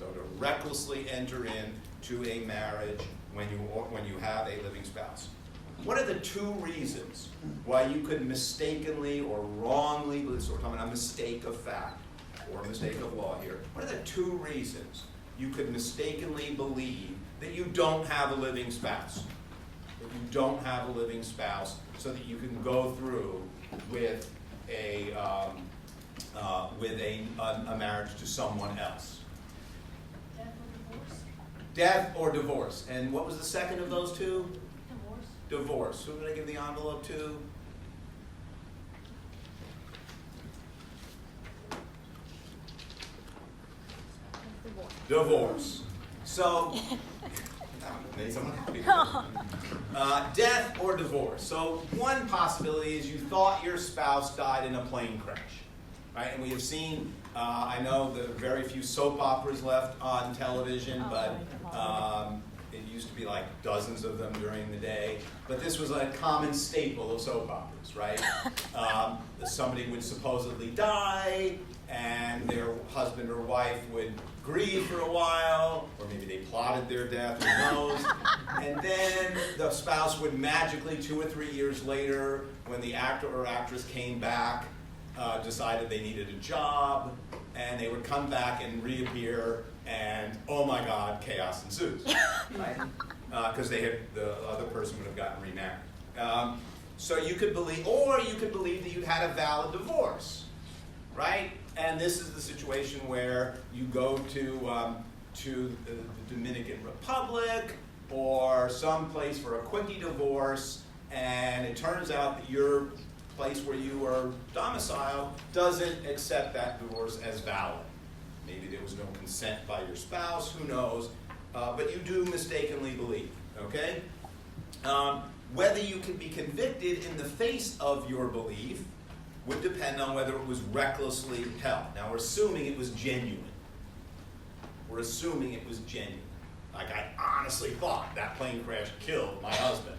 So to recklessly enter into a marriage when you have a living spouse. What are the two reasons why you could mistakenly or wrongly, so we're talking about a mistake of fact or a mistake of law here, what are the two reasons you could mistakenly believe that you don't have a living spouse? That you don't have a living spouse so that you can go through with a marriage to someone else? Death or divorce. And what was the second of those two? Divorce. Who did I give the envelope to? Divorce. So, made someone happy. Death or divorce. So one possibility is you thought your spouse died in a plane crash. Right? And we have seen, I know there are very few soap operas left on television, but it used to be like dozens of them during the day. But this was a common staple of soap operas, right? Somebody would supposedly die, and their husband or wife would grieve for a while, or maybe they plotted their death, who knows. And then the spouse would magically, 2 or 3 years later, when the actor or actress came back, decided they needed a job, and they would come back and reappear, and oh my God, chaos ensues, right? Because the other person would have gotten remarried. So you could believe, or you could believe that you'd had a valid divorce, right? And this is the situation where you go to the Dominican Republic or someplace for a quickie divorce, and it turns out that your place where you are domiciled doesn't accept that divorce as valid. Maybe there was no consent by your spouse, who knows, but you do mistakenly believe, okay? Whether you can be convicted in the face of your belief would depend on whether it was recklessly held. Now, we're assuming it was genuine. We're assuming it was genuine. Like, I honestly thought that plane crash killed my husband.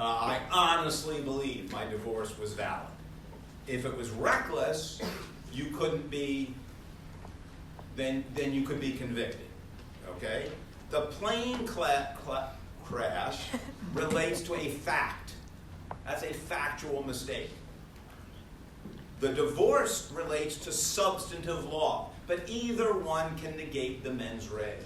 I honestly believe my divorce was valid. If it was reckless, you couldn't be, then you could be convicted, okay? The plane crash relates to a fact. That's a factual mistake. The divorce relates to substantive law, but either one can negate the mens rea.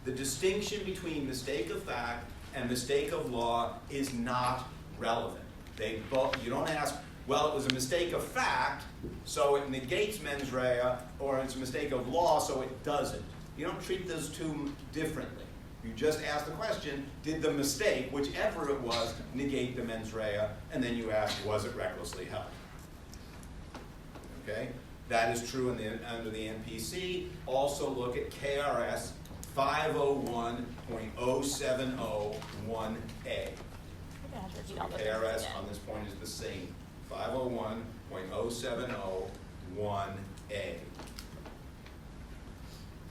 The distinction between mistake of fact and mistake of law is not relevant. You don't ask, well, it was a mistake of fact, so it negates mens rea, or it's a mistake of law, so it doesn't. You don't treat those two differently. You just ask the question, did the mistake, whichever it was, negate the mens rea? And then you ask, was it recklessly held? Okay? That is true under the NPC. Also look at KRS 501.0701A. So KRS on this point is the same. 501.0701A.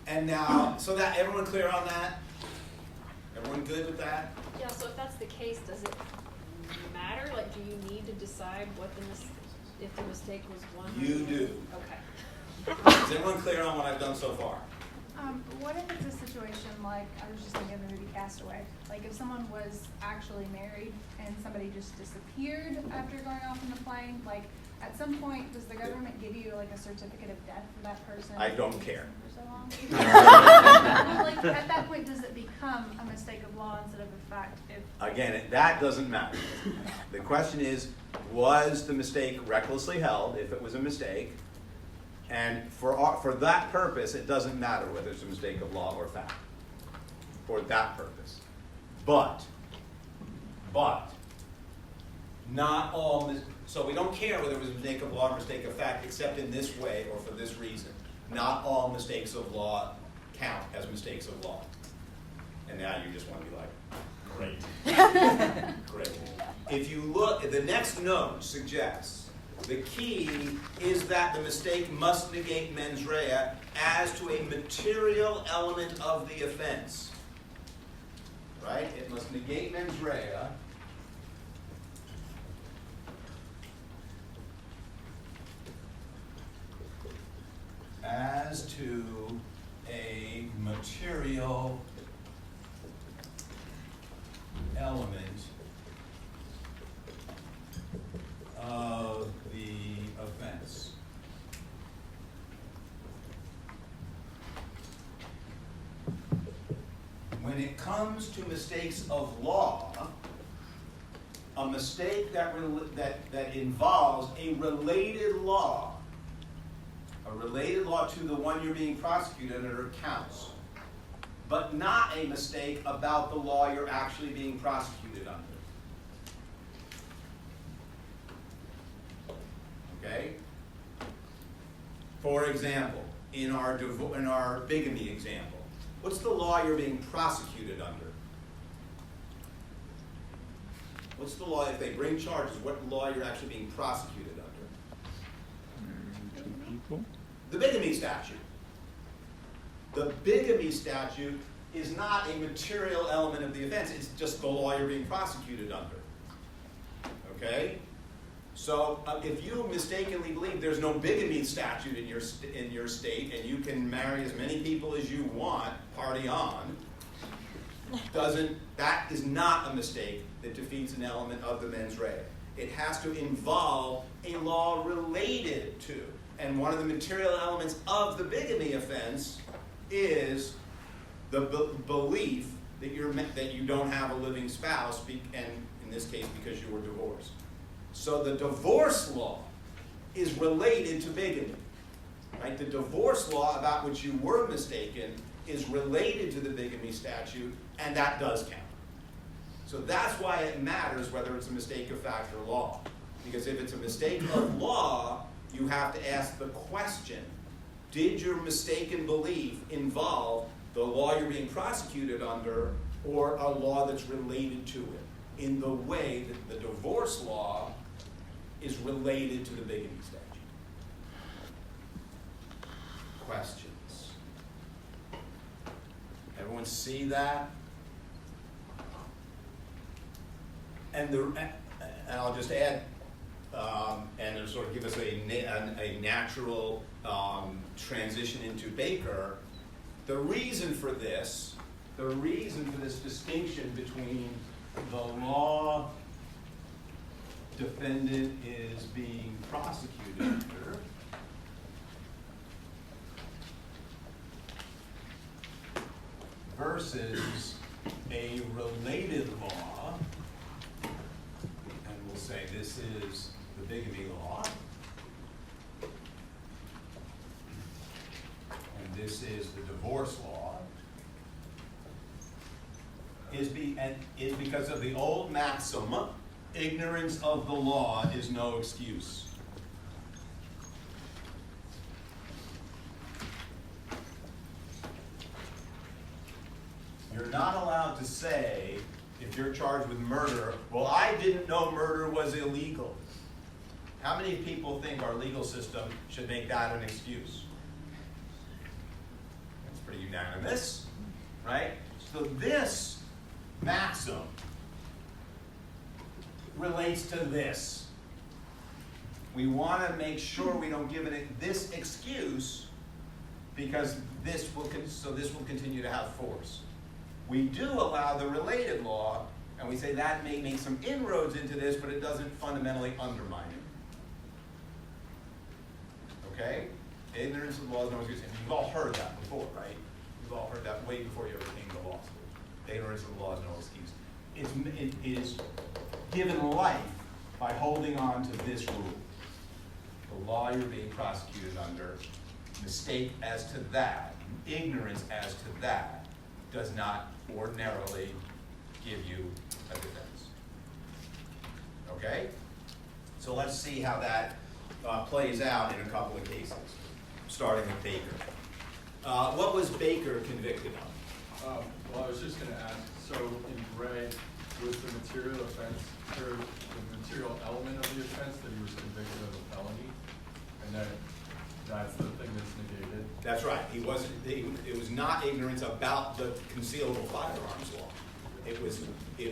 And now, so that everyone clear on that? Everyone good with that? Yeah, so if that's the case, does it matter? Like, do you need to decide if the mistake was one? You do. Okay. Is everyone clear on what I've done so far? What if it's a situation like, I was just thinking of the movie Castaway, like if someone was actually married and somebody just disappeared after going off in the plane, like at some point, does the government give you like a certificate of death for that person? I don't care. For so long? Like at that point, does it become a mistake of law instead of a fact? Again, that doesn't matter. The question is, was the mistake recklessly held, if it was a mistake? And for that purpose, it doesn't matter whether it's a mistake of law or fact. For that purpose. But, not all, so we don't care whether it was a mistake of law or mistake of fact, except in this way or for this reason. Not all mistakes of law count as mistakes of law. And now you just want to be like, great. Great. If you look, the next note suggests the key is that the mistake must negate mens rea as to a material element of the offense. Right? It must negate mens rea as as to a material element of the offense. When it comes to mistakes of law, a mistake that involves a related law to the one you're being prosecuted under counts, but not a mistake about the law you're actually being prosecuted under. Okay? For example, in our bigamy example, what's the law you're being prosecuted under? What's the law, if they bring charges, what law you're actually being prosecuted under? The bigamy statute. The bigamy statute is not a material element of the offense. It's just the law you're being prosecuted under. Okay? So if you mistakenly believe there's no bigamy statute in your state and you can marry as many people as you want, party on, that is not a mistake that defeats an element of the mens rea. It has to involve a law related to. And one of the material elements of the bigamy offense is the belief that you don't have a living spouse, and in this case because you were divorced. So the divorce law is related to bigamy. Right? The divorce law about which you were mistaken is related to the bigamy statute, and that does count. So that's why it matters whether it's a mistake of fact or law. Because if it's a mistake of law, you have to ask the question, did your mistaken belief involve the law you're being prosecuted under or a law that's related to it, in the way that the divorce law is related to the bigamy statute? Questions? Everyone see that? And I'll just add, and it'll sort of give us a natural transition into Baker. The reason for this distinction between the law defendant is being prosecuted under versus a related law, and we'll say this is the bigamy law, and this is the divorce law, is because of the old maxim, ignorance of the law is no excuse. You're not allowed to say, if you're charged with murder, well, I didn't know murder was illegal. How many people think our legal system should make that an excuse? It's pretty unanimous, right? So this maxim relates to this. We want to make sure we don't give it this excuse because this will continue to have force. We do allow the related law, and we say that may make some inroads into this, but it doesn't fundamentally undermine it. Okay? Ignorance of the law is no excuse. And you've all heard that before, right? You've all heard that way before you ever came to law school. Ignorance of the law is no excuse. It is given life by holding on to this rule. The law you're being prosecuted under, mistake as to that, ignorance as to that, does not ordinarily give you a defense. Okay? So let's see how that plays out in a couple of cases, starting with Baker. What was Baker convicted of? Well, I was just going to ask, so in Gray, was the material offense, or the material element of the offense that he was convicted of a felony, and that's the thing that's negated? That's right. It was not ignorance about the concealable firearms law. It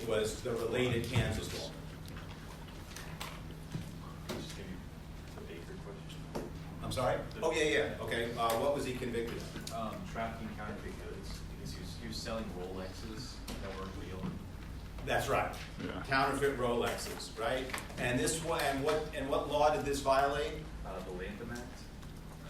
was the related Kansas law. Just give me the Baker question. I'm sorry? The Oh, yeah, okay, what was he convicted of? Trafficking counterfeit goods, because he was selling Rolexes that were real. That's right. Yeah. Counterfeit Rolexes, right? And this one, and what law did this violate? The Lanham Act.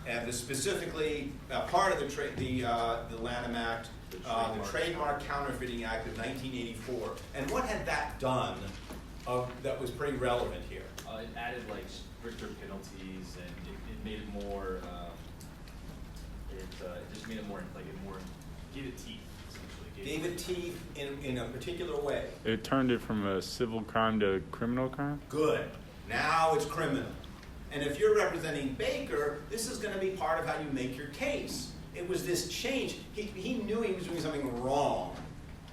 And this specifically, part of the Lanham Act, the Trademark Counterfeiting Act of 1984. And what had that done that was pretty relevant here? It added like stricter penalties, and it made it more. It just made it more like it more gave it teeth essentially. Gave it teeth in a particular way. It turned it from a civil crime to a criminal crime? Good. Now it's criminal. And if you're representing Baker, this is going to be part of how you make your case. It was this change. He knew he was doing something wrong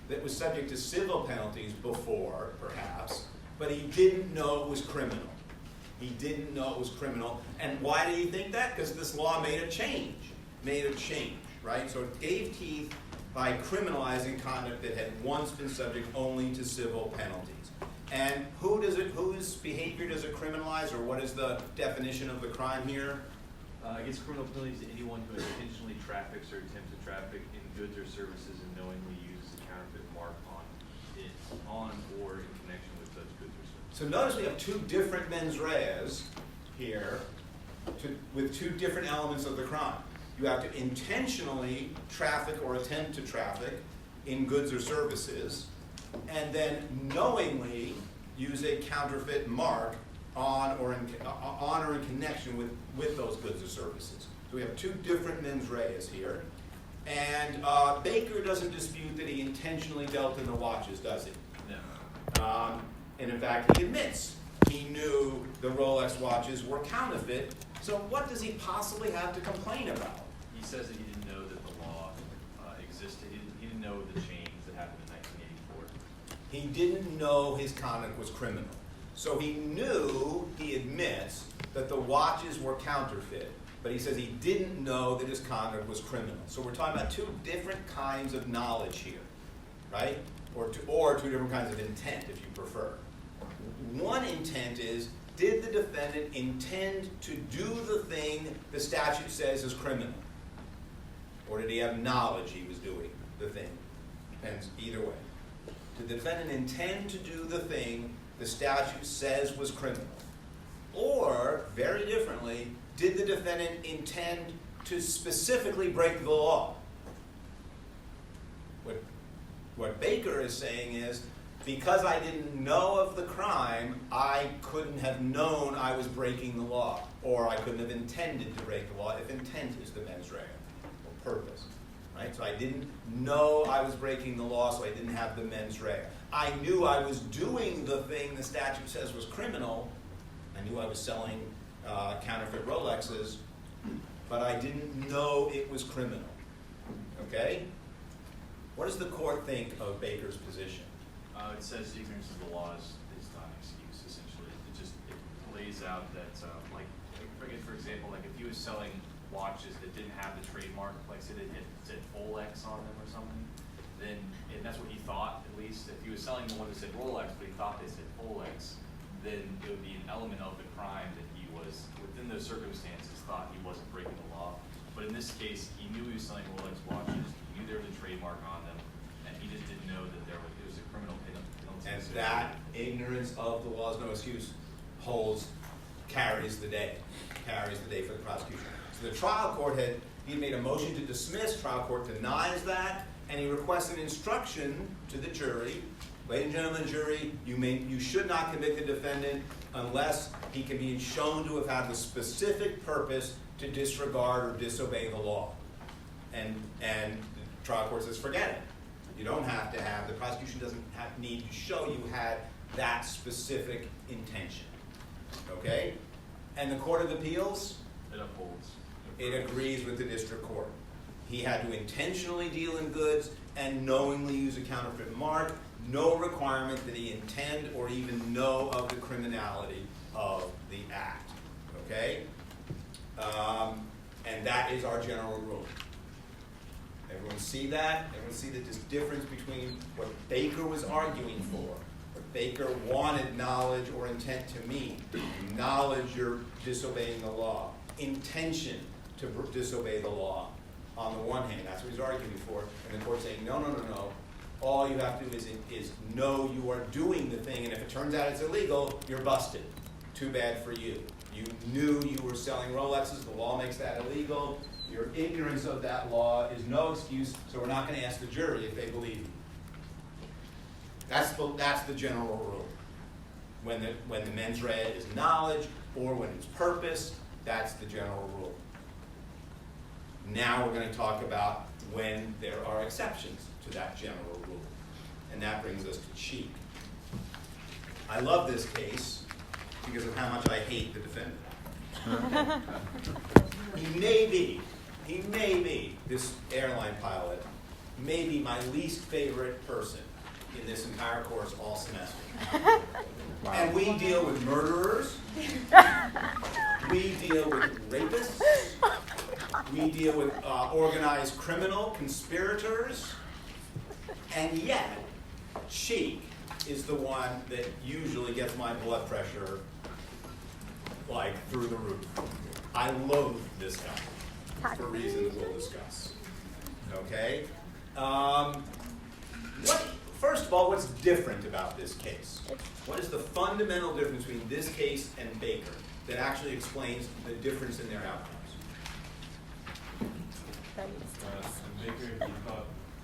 that was subject to civil penalties before, perhaps, but he didn't know it was criminal. He didn't know it was criminal. And why did he think that? Because this law made a change. Right? So it gave teeth by criminalizing conduct that had once been subject only to civil penalties. And whose behavior does it criminalize, or what is the definition of the crime here? Against criminal penalties to anyone who intentionally traffics or attempts to traffic in goods or services and knowingly uses a counterfeit mark on or in connection with such goods or services. So notice we have two different mens reas here with two different elements of the crime. You have to intentionally traffic or attempt to traffic in goods or services, and then knowingly use a counterfeit mark on or in connection with those goods or services. So we have two different mens reas here. And Baker doesn't dispute that he intentionally dealt in the watches, does he? No. And in fact, he admits he knew the Rolex watches were counterfeit. So what does he possibly have to complain about? He says that he didn't know that the law existed. He didn't know the change that happened in 1984. He didn't know his conduct was criminal. So he knew, he admits, that the watches were counterfeit, but he says he didn't know that his conduct was criminal. So we're talking about two different kinds of knowledge here, right? Or two different kinds of intent, if you prefer. One intent is, did the defendant intend to do the thing the statute says is criminal? Or did he have knowledge he was doing the thing? Depends either way. Did the defendant intend to do the thing the statute says was criminal? Or, very differently, did the defendant intend to specifically break the law? What Baker is saying is, because I didn't know of the crime, I couldn't have known I was breaking the law, or I couldn't have intended to break the law, if intent is the mens rea, or purpose. Right? So I didn't know I was breaking the law, so I didn't have the mens rea. I knew I was doing the thing the statute says was criminal. I knew I was selling counterfeit Rolexes, but I didn't know it was criminal. Okay? What does the court think of Baker's position? It says ignorance of the law is not an excuse, essentially. It lays out that, for example, like if he was selling watches that didn't have the trademark, like say they said Rolex on them or something, then, and that's what he thought, at least, if he was selling the one that said Rolex, but he thought they said Rolex, then it would be an element of the crime that he was, within those circumstances, thought he wasn't breaking the law. But in this case, he knew he was selling Rolex watches, he knew there was a trademark on them, and he just didn't know that it was a criminal penalty. And that ignorance of the law is no excuse carries the day for the prosecution. So the trial court he made a motion to dismiss, trial court denies that, and he requests an instruction to the jury. Ladies and gentlemen of the jury, you should not convict the defendant unless he can be shown to have had the specific purpose to disregard or disobey the law. And the trial court says, forget it. You don't have to the prosecution doesn't need to show you had that specific intention. Okay? And the Court of Appeals? It upholds. It agrees with the district court. He had to intentionally deal in goods and knowingly use a counterfeit mark. No requirement that he intend or even know of the criminality of the act. Okay? And that is our general rule. Everyone see that? Everyone see that there's difference between what Baker was arguing for, what Baker wanted knowledge or intent to mean. Knowledge, you're disobeying the law. Intention, to disobey the law. On the one hand, that's what he's arguing for, and the court's saying, no, no, no, no. All you have to do is know you are doing the thing, and if it turns out it's illegal, you're busted. Too bad for you. You knew you were selling Rolexes, the law makes that illegal. Your ignorance of that law is no excuse, so we're not going to ask the jury if they believe you. That's the general rule. When the mens rea is knowledge, or when it's purpose, that's the general rule. Now we're going to talk about when there are exceptions to that general rule. And that brings us to Cheek. I love this case because of how much I hate the defendant. He may be, this airline pilot, may be my least favorite person in this entire course all semester. And we deal with murderers, we deal with rapists, we deal with organized criminal conspirators, and yet Cheek is the one that usually gets my blood pressure like through the roof. I loathe this guy for reasons we'll discuss. Okay? First of all, what's different about this case? What is the fundamental difference between this case and Baker that actually explains the difference in their outcomes? And Baker,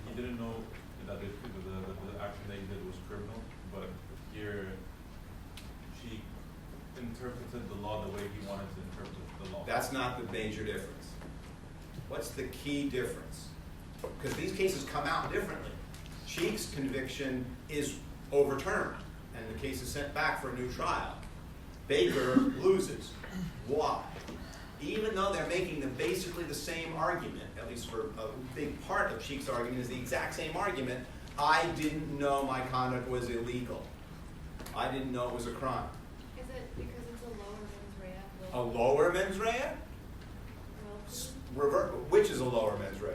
he didn't know that the action that he did was criminal, but here she interpreted the law the way he wanted to interpret the law. That's not the major difference. What's the key difference? Because these cases come out differently. Cheek's conviction is overturned, and the case is sent back for a new trial. Baker loses. Why? Even though they're making basically the same argument, at least for a big part of Cheek's argument is the exact same argument, I didn't know my conduct was illegal. I didn't know it was a crime. Is it because it's a lower mens rea? A lower mens rea? Which is a lower mens rea?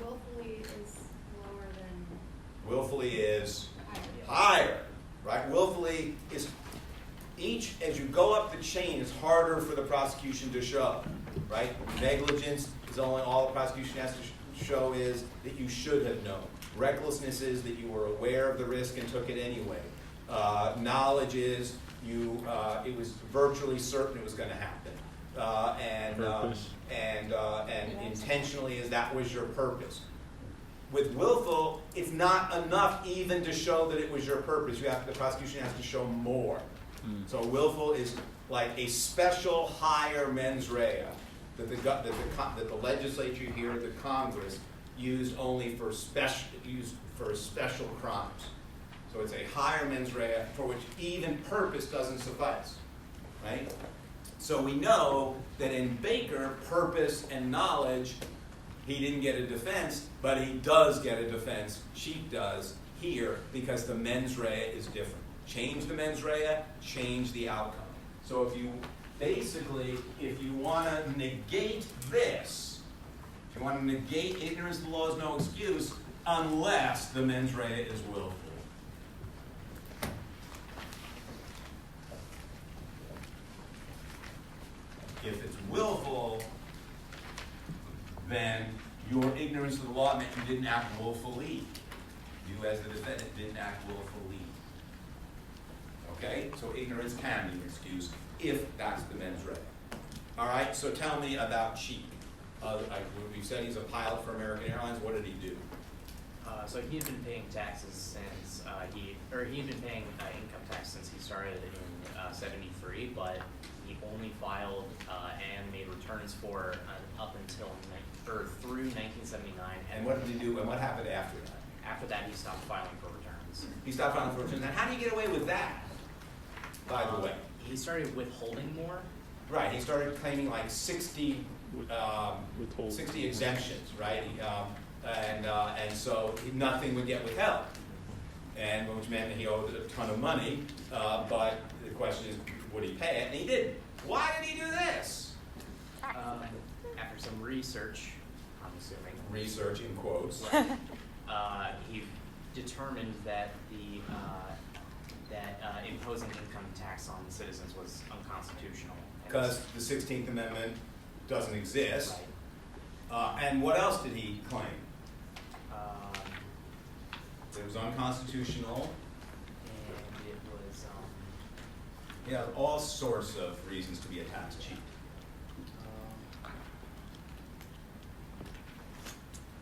Willfully is lower than Willfully is higher. higher, right? Willfully is as you go up the chain, it's harder for the prosecution to show, right? Negligence is only all the prosecution has to show is that you should have known. Recklessness is that you were aware of the risk and took it anyway. Knowledge is it was virtually certain it was going to happen. And intentionally is that was your purpose. With willful, it's not enough even to show that it was your purpose. The prosecution has to show more. So willful is like a special higher mens rea that the legislature here, the Congress, used only for special crimes. So it's a higher mens rea for which even purpose doesn't suffice, right? So we know that in Baker, purpose and knowledge, he didn't get a defense, but he does get a defense. Cheek does here because the mens rea is different. Change the mens rea, change the outcome. So if you want to negate this, if you want to negate ignorance of the law is no excuse unless the mens rea is willful. If it's willful, then your ignorance of the law meant you didn't act willfully. You as the defendant didn't act willfully. Okay? So ignorance can be an excuse if that's the mens rea. All right, so tell me about Cheek. We said he's a pilot for American Airlines. What did he do? So he had been paying taxes since he had been paying income tax since he started in '73, but he only filed and made returns for up until through 1979. And what did he do? And what happened after that? After that, he stopped filing for returns. He stopped filing for returns. And how do you get away with that? By the way, he started withholding more. right? He started claiming like 60 exemptions, right? And so nothing would get withheld, and which meant that he owed a ton of money. But the question is, would he pay it? And he didn't. Why did he do this? After some research, I'm assuming. Research in quotes. He determined that imposing income tax on citizens was unconstitutional. Because the 16th Amendment doesn't exist, And what else did he claim? Um, It was unconstitutional. and it was, He has all sorts of reasons to be a tax cheat.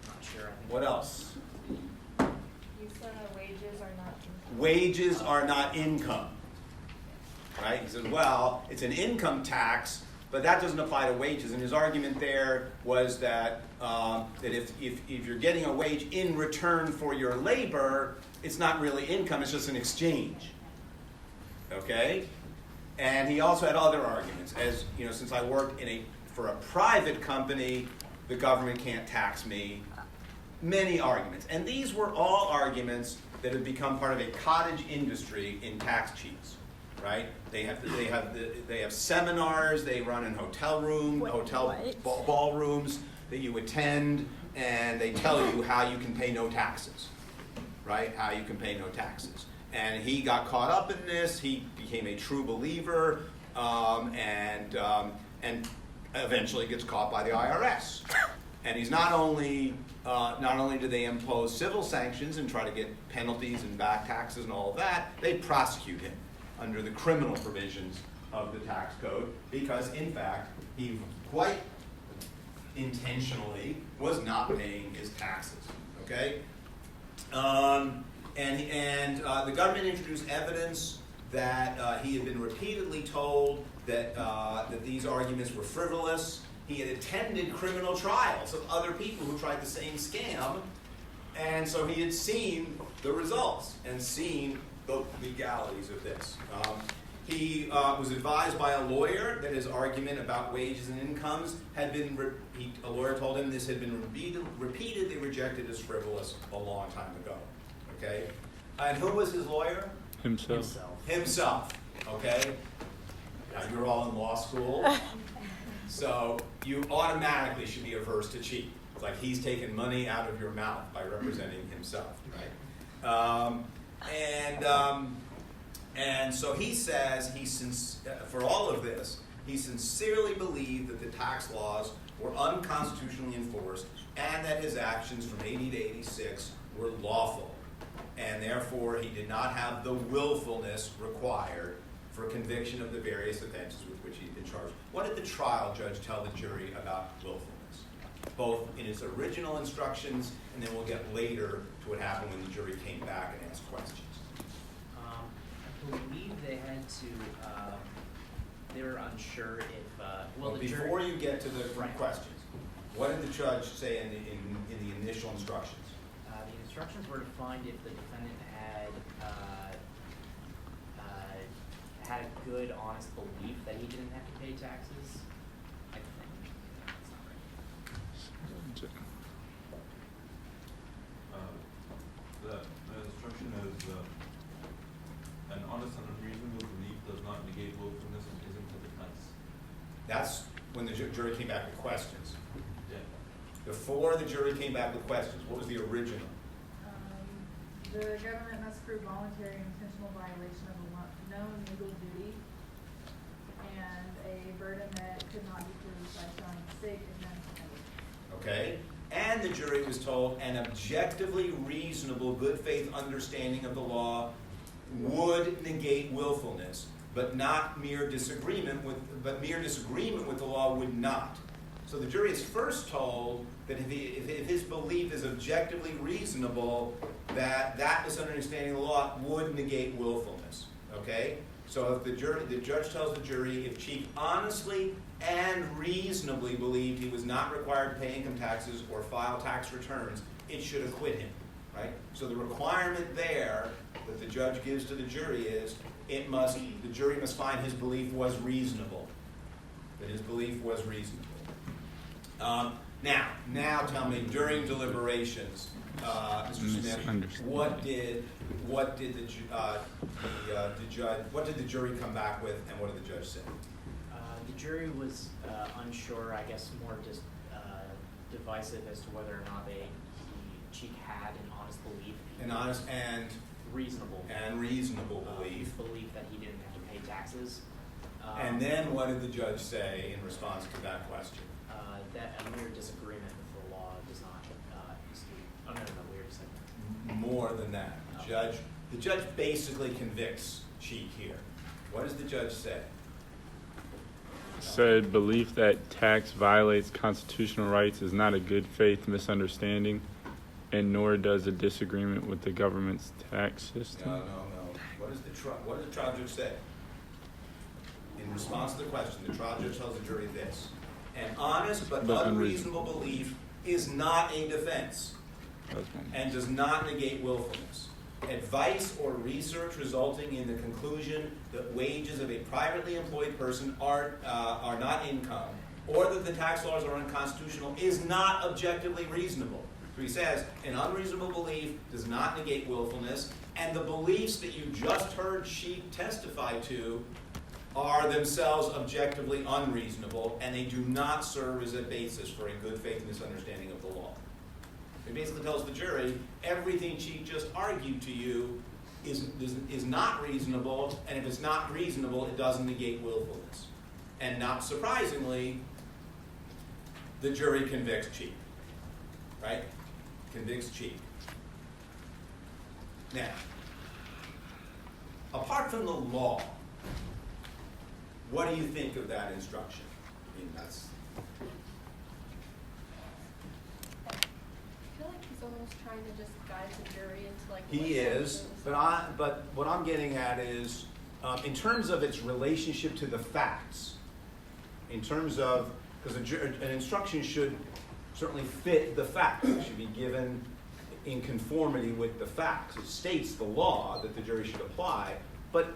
not sure, I think. What else? You said wages are not income. Wages are not income. Right? He says, well, it's an income tax, but that doesn't apply to wages. And his argument there was that that if you're getting a wage in return for your labor, it's not really income, it's just an exchange. Okay? And he also had other arguments. As you know, since I worked for a private company, the government can't tax me. Many arguments. And these were all arguments that have become part of a cottage industry in tax cheats. Right? They have seminars they run in hotel ballrooms that you attend, and they tell you how you can pay no taxes. Right? How you can pay no taxes. And he got caught up in this. He became a true believer, and eventually gets caught by the IRS. And he's not only do they impose civil sanctions and try to get penalties and back taxes and all of that, they prosecute him under the criminal provisions of the tax code because, in fact, he quite intentionally was not paying his taxes. Okay. The government introduced evidence that he had been repeatedly told that these arguments were frivolous. He had attended criminal trials of other people who tried the same scam, and so he had seen the results and seen the legalities of this. He was advised by a lawyer that his argument about wages and incomes had been, a lawyer told him this had been repeatedly rejected as frivolous a long time ago. Okay? And who was his lawyer? Himself. Okay? Now, you're all in law school, so you automatically should be averse to cheat. It's like he's taking money out of your mouth by representing himself, right? And so he says for all of this, he sincerely believed that the tax laws were unconstitutionally enforced and that his actions from 80 to 86 were lawful. And therefore, he did not have the willfulness required for conviction of the various offenses with which he'd been charged. What did the trial judge tell the jury about willfulness? Both in his original instructions, and then we'll get later to what happened when the jury came back and asked questions. I believe they had to, they were unsure if, Well, the jury. before you get to the Right. questions, what did the judge say in the initial instructions? The instructions were to find if the defendant had a good, honest belief that he didn't have to pay taxes. I think that's not right. The instruction is an honest and unreasonable belief does not negate willfulness and isn't a defense. That's when the jury came back with questions. Yeah. Before the jury came back with questions, what was the original? The government must prove voluntary and intentional violation of a known legal duty and a burden that could not be proved by showing mistake and then Okay? And the jury was told an objectively reasonable, good faith understanding of the law would negate willfulness, but mere disagreement with the law would not. So the jury is first told that if his belief is objectively reasonable, that misunderstanding of the law would negate willfulness. Okay? So if the judge tells the jury if Cheek honestly and reasonably believed he was not required to pay income taxes or file tax returns, it should acquit him. Right? So the requirement there that the judge gives to the jury is the jury must find his belief was reasonable. That his belief was reasonable. Now tell me, during deliberations, Mr. Smith, what did the jury come back with, and what did the judge say? The jury was unsure, I guess more just divisive as to whether or not Cheek had an honest belief. An honest and reasonable belief. Belief that he didn't have to pay taxes. And then what did the judge say in response to that question? that a mere disagreement with the law does not excuse. Oh no, we already said that. More than that. The judge basically convicts Cheek here. What does the judge say? Said belief that tax violates constitutional rights is not a good faith misunderstanding, and nor does a disagreement with the government's tax system. No. What does the trial judge say? In response to the question, the trial judge tells the jury this: an honest but unreasonable belief is not a defense and does not negate willfulness. Advice or research resulting in the conclusion that wages of a privately employed person are not income, or that the tax laws are unconstitutional, is not objectively reasonable. So he says, an unreasonable belief does not negate willfulness, and the beliefs that you just heard Cheek testify to are themselves objectively unreasonable, and they do not serve as a basis for a good faith misunderstanding of the law. It basically tells the jury everything Cheek just argued to you is not reasonable, and if it's not reasonable, it doesn't negate willfulness. And not surprisingly, the jury convicts Cheek. Right? Convicts Cheek. Now, apart from the law, what do you think of that instruction? I mean, that's... I feel like he's almost trying to just guide the jury into like. He is, but what I'm getting at is, in terms of its relationship to the facts, in terms of, because an instruction should certainly fit the facts. It should be given in conformity with the facts. It states the law that the jury should apply, but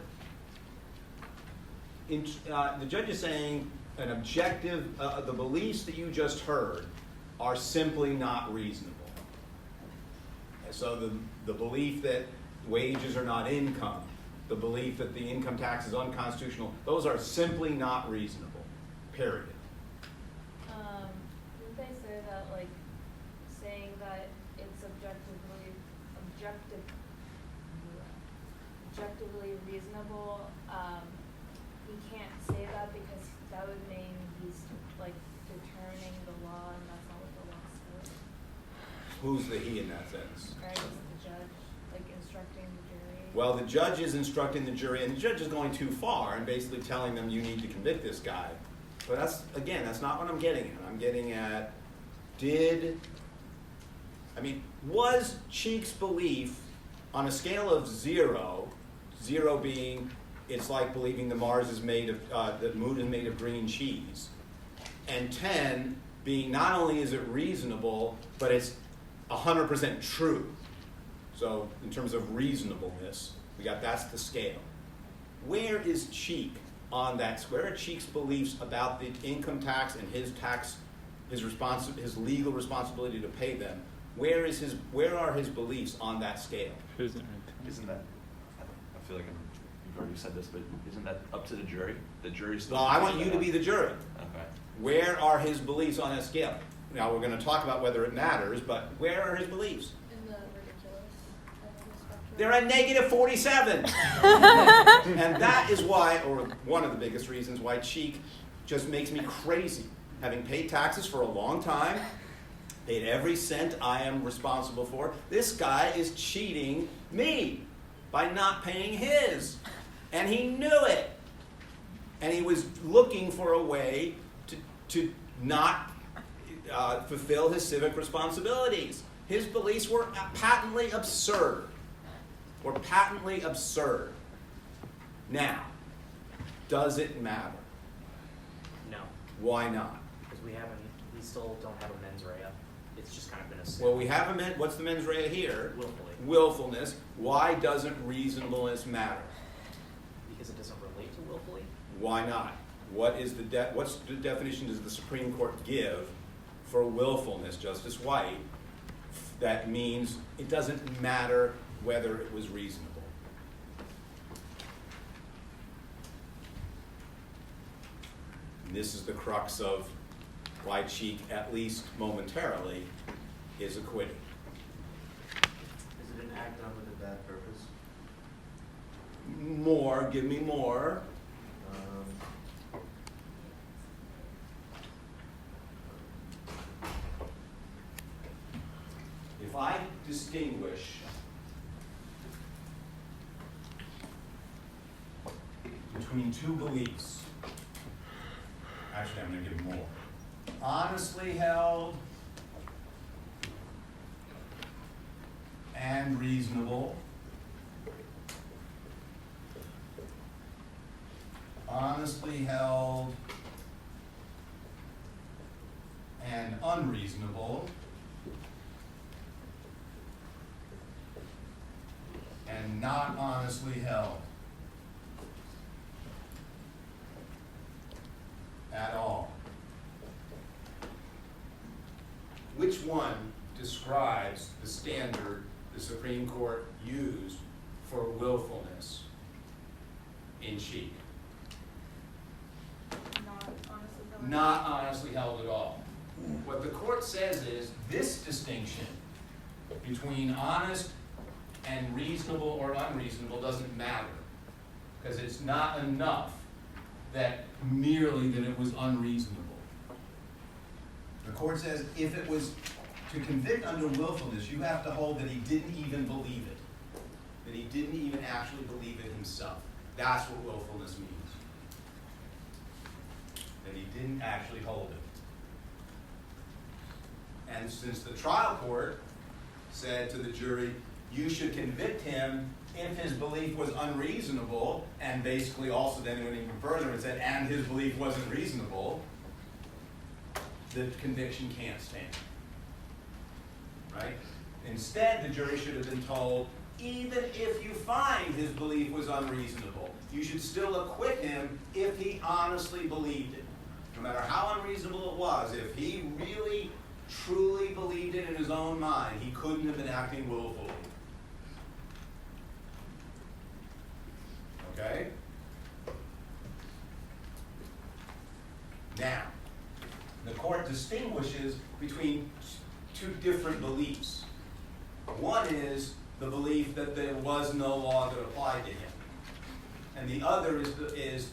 the judge is saying an objective, the beliefs that you just heard are simply not reasonable. And so the belief that wages are not income, the belief that the income tax is unconstitutional, those are simply not reasonable, period. Didn't they say that, like, saying that it's objectively reasonable, he can't say that because that would mean he's, like, determining the law, and that's not what the law says. Who's the he in that sentence? Right, is the judge, like, instructing the jury? Well, the judge is instructing the jury, and the judge is going too far and basically telling them you need to convict this guy. But that's not what I'm getting at. I'm getting at, was Cheek's belief on a scale of 0 being it's like believing the Mars is made of, the moon is made of green cheese, and 10 being not only is it reasonable, but it's 100% true. So in terms of reasonableness, that's the scale. Where is Cheek on that? Where are Cheek's beliefs about the income tax and his legal responsibility to pay them? Where are his beliefs on that scale? Isn't that? I feel like you've already said this, but isn't that up to the jury? The jury's. Well, I want you to be the jury. Okay. Where are his beliefs on that scale? Now we're going to talk about whether it matters, but where are his beliefs? In the ridiculous spectrum. They're at negative 47. And that is why, or one of the biggest reasons why Cheek just makes me crazy. Having paid taxes for a long time, paid every cent I am responsible for, this guy is cheating me by not paying his. And he knew it. And he was looking for a way to not fulfill his civic responsibilities. His beliefs were patently absurd. Now, does it matter? No, Why not? because we still don't have a mens rea. It's just kind of been a Well, we have what's the mens rea here? willfully, Willfulness. Why doesn't reasonableness matter? because it doesn't relate to willfully. Why not? What's the definition does the Supreme Court give for willfulness, Justice White? That means it doesn't matter whether it was reasonable. And this is the crux of why Cheek, at least momentarily, is acquitted. Is it an act done with a bad purpose? More, give me more. if I distinguish between two beliefs, actually I'm going to give more. Honestly held and reasonable. Honestly held and unreasonable. And not honestly held at all. Which one describes the standard the Supreme Court used for willfulness in Sheik? Not honestly held at all. What the court says is this distinction between honest and reasonable or unreasonable doesn't matter, because it's not enough that merely that it was unreasonable. The court says if it was to convict under willfulness, you have to hold that he didn't even believe it, that he didn't even actually believe it himself. That's what willfulness means. That he didn't actually hold it. And since the trial court said to the jury, you should convict him if his belief was unreasonable, and basically also then went even further and said, and his belief wasn't reasonable, the conviction can't stand. Right? Instead, the jury should have been told, even if you find his belief was unreasonable, you should still acquit him if he honestly believed it. No matter how unreasonable it was, if he really, truly believed it in his own mind, he couldn't have been acting willfully. Okay? Now, the court distinguishes between two different beliefs. One is the belief that there was no law that applied to him. And the other is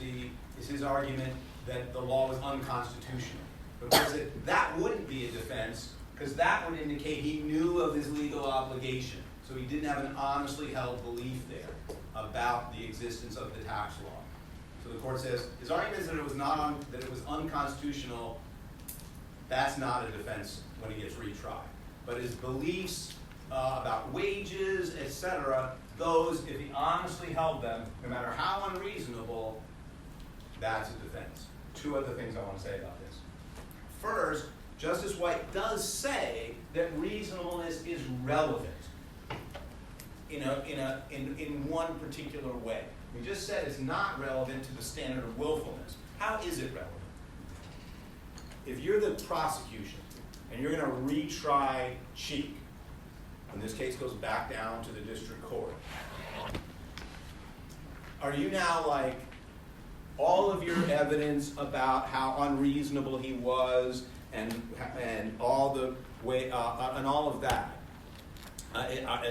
his argument that the law was unconstitutional. Because that wouldn't be a defense, because that would indicate he knew of his legal obligation. So he didn't have an honestly held belief there about the existence of the tax law. So the court says his argument is that it was unconstitutional. That's not a defense when he gets retried. But his beliefs about wages, etc., those, if he honestly held them, no matter how unreasonable, that's a defense. Two other things I want to say about this. First, Justice White does say that reasonableness is relevant in one particular way. We just said it's not relevant to the standard of willfulness. How is it relevant? If you're the prosecution and you're going to retry Cheek, and this case goes back down to the district court, are you now like, all of your evidence about how unreasonable he was and all the way and all of that,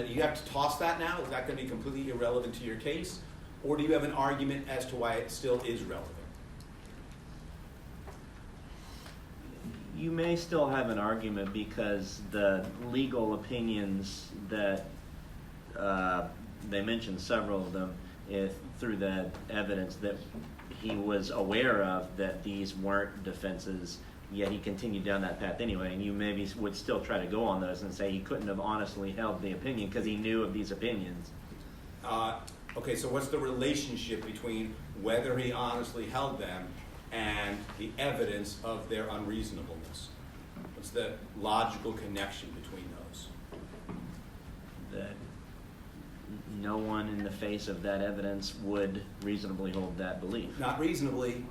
you have to toss that now? Is that going to be completely irrelevant to your case? Or do you have an argument as to why it still is relevant? You may still have an argument because the legal opinions that they mentioned, several of them, through the evidence that he was aware of that these weren't defenses, yet he continued down that path anyway, and you maybe would still try to go on those and say he couldn't have honestly held the opinion because he knew of these opinions. Okay, so what's the relationship between whether he honestly held them and the evidence of their unreasonableness? What's the logical connection between those? That no one in the face of that evidence would reasonably hold that belief. Not reasonably.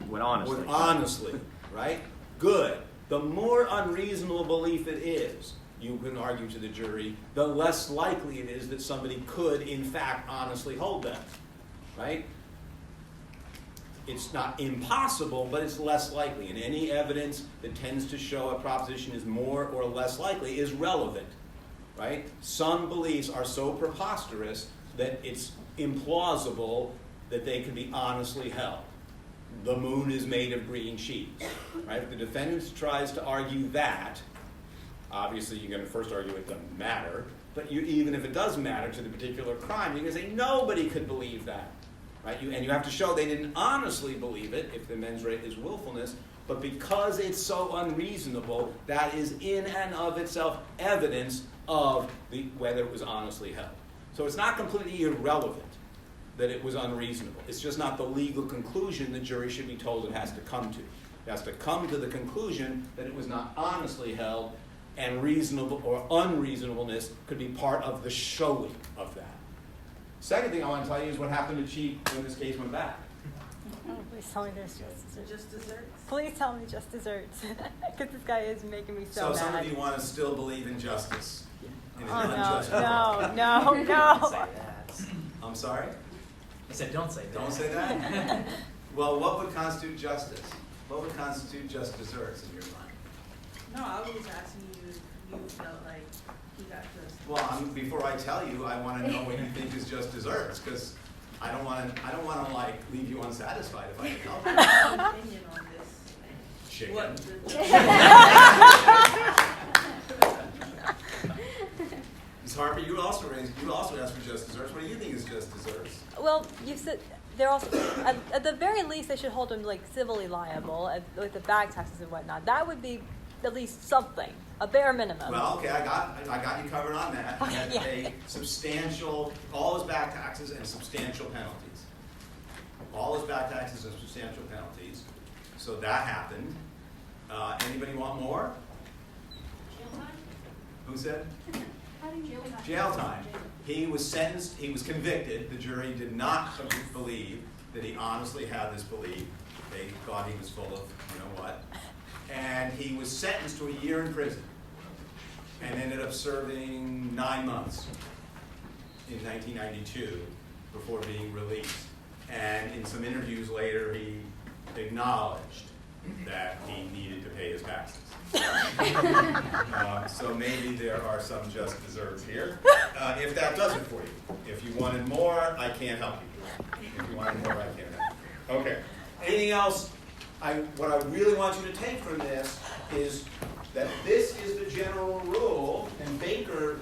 Would honestly. Would honestly, right? Good. The more unreasonable belief it is, you can argue to the jury, the less likely it is that somebody could, in fact, honestly hold them, right? It's not impossible, but it's less likely. And any evidence that tends to show a proposition is more or less likely is relevant, right? Some beliefs are so preposterous that it's implausible that they can be honestly held. The moon is made of green cheese, right? If the defendant tries to argue that, Obviously, you're going to first argue it doesn't matter, but even if it does matter to the particular crime, you're going to say nobody could believe that, right? And you have to show they didn't honestly believe it if the mens rea is willfulness, but because it's so unreasonable, that is in and of itself evidence of whether it was honestly held. So it's not completely irrelevant that it was unreasonable. It's just not the legal conclusion the jury should be told it has to come to. It has to come to the conclusion that it was not honestly held, and reasonable or unreasonableness could be part of the showing of that. Second thing I want to tell you is what happened to Cheek when this case went back. Oh, please tell me there's just desserts. Please tell me just desserts, because this guy is making me so mad. So some of you want to still believe in justice. In an Oh, unjust no, world. no. Don't say that. I'm sorry? I said, don't say that. Don't say that? Well, what would constitute justice? What would constitute just desserts in your mind? No, I was asking you if you felt like he got just. Well, before I tell you, I want to know what you think is just desserts, because I don't want to like leave you unsatisfied if I can help I you. have an opinion on this. Chicken. What Ms. Harper, you also asked for just desserts. What do you think is just desserts? Well, you said they're also at the very least they should hold him like civilly liable with the bag taxes and whatnot. That would be at least something, a bare minimum. Well, okay, I got you covered on that. He had to pay substantial, all his back taxes and substantial penalties. All his back taxes and substantial penalties. So that happened. Anybody want more? Jail time? Who said? Jail time. Jail time. He was sentenced, he was convicted. The jury did not believe that he honestly had this belief. They thought he was full of, you know what. And he was sentenced to a year in prison and ended up serving 9 months in 1992 before being released. And in some interviews later, he acknowledged that he needed to pay his taxes. So maybe there are some just desserts here. If that does it for you. If you wanted more, I can't help you. If you wanted more, I can't help you. Okay. Anything else? What I really want you to take from this is that this is the general rule, and Baker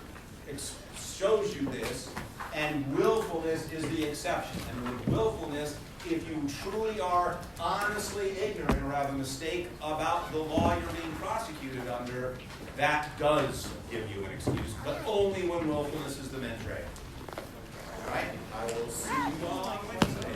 shows you this, and willfulness is the exception. And with willfulness, if you truly are honestly ignorant or have a mistake about the law you're being prosecuted under, that does give you an excuse, but only when willfulness is the mens rea. All right? I will see you all on Wednesday.